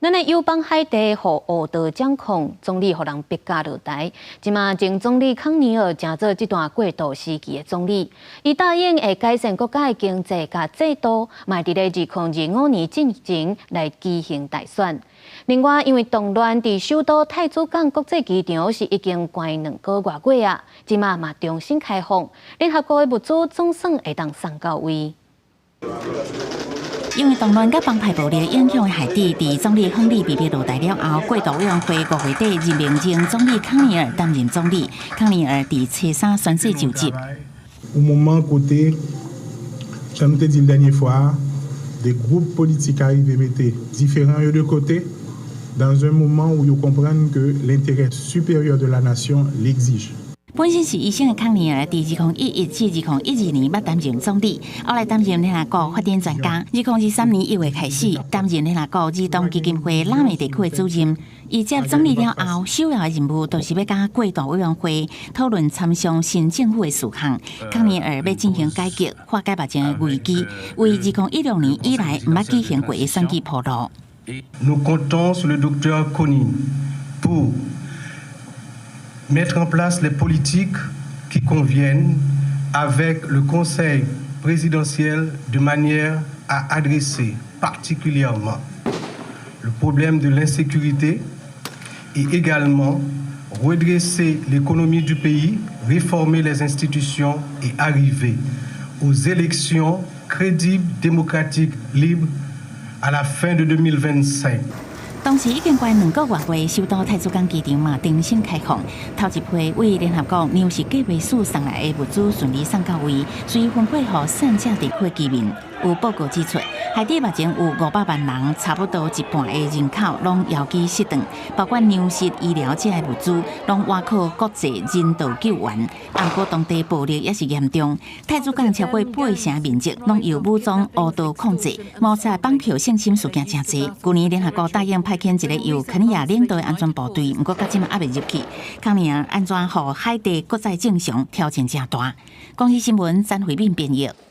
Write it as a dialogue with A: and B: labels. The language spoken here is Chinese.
A: 咱的友邦海地互恶道掌控，总理互人逼驾落台。即马前总理康尼尔正做这段过渡时期的总理，伊答应会改善国家的经济甲制度，嘛伫咧2025年进前来举行大选。另外，因为动乱伫首都太子港国际机场是已经关2个月过啊，即马嘛重新开放，联合国的物资总算会当送到位。
B: 因为动乱甲帮派暴力影响的海地，伫总理亨利被逼落台了后，过渡委员会5月底任命前总理康尼尔担任总理。康尼尔伫初3宣誓就职。
C: Au moment côté, comme je dit la dernière fois, des groupes politiques arrivent mettre différents de côté dans un moment où ils comprennent que l'intérêt supérieur de la nation l'exige.
B: 本身是医生的康尼尔，伫2011至2012年捌担任总理，后来担任联合国发展专家。2023年1月开始担任联合国儿童基金会拉美地区的主任。伊接总理了后，首要的任务就是要甲过渡委员会讨论参详新政府的事项。康尼尔要进行改革，化解目前的危机，为2016年以来毋捌举行过的选举铺路。
D: Nous comptons sur le docteur Konin pour mettre en place les politiques qui conviennent avec le Conseil présidentiel de manière à adresser particulièrement le problème de l'insécurité et également redresser l'économie du pays, réformer les institutions et arriver aux élections crédibles, démocratiques, libres à la fin de 2025.
B: 当时已经关2个月过，首都太子港机场嘛重新开放，头一批为联合国粮食计划署送来的物资顺利送到位，随分配予善者地区居民。有报告指出，海地目前有500万人，差不多一半的人口拢遥寄失踪，包括粮食、医疗这的物资，拢倚靠国际人道救援。不过当地暴力也是严重，太子港超过8成面积拢由武装恶道控制，谋杀绑票性侵事件真侪。去年联合国答应派遣一个由肯尼亚领导的安全部队，不过到今还未入去。康尼尔安怎让海地国再正常，挑战真大。广西新闻詹慧敏编译。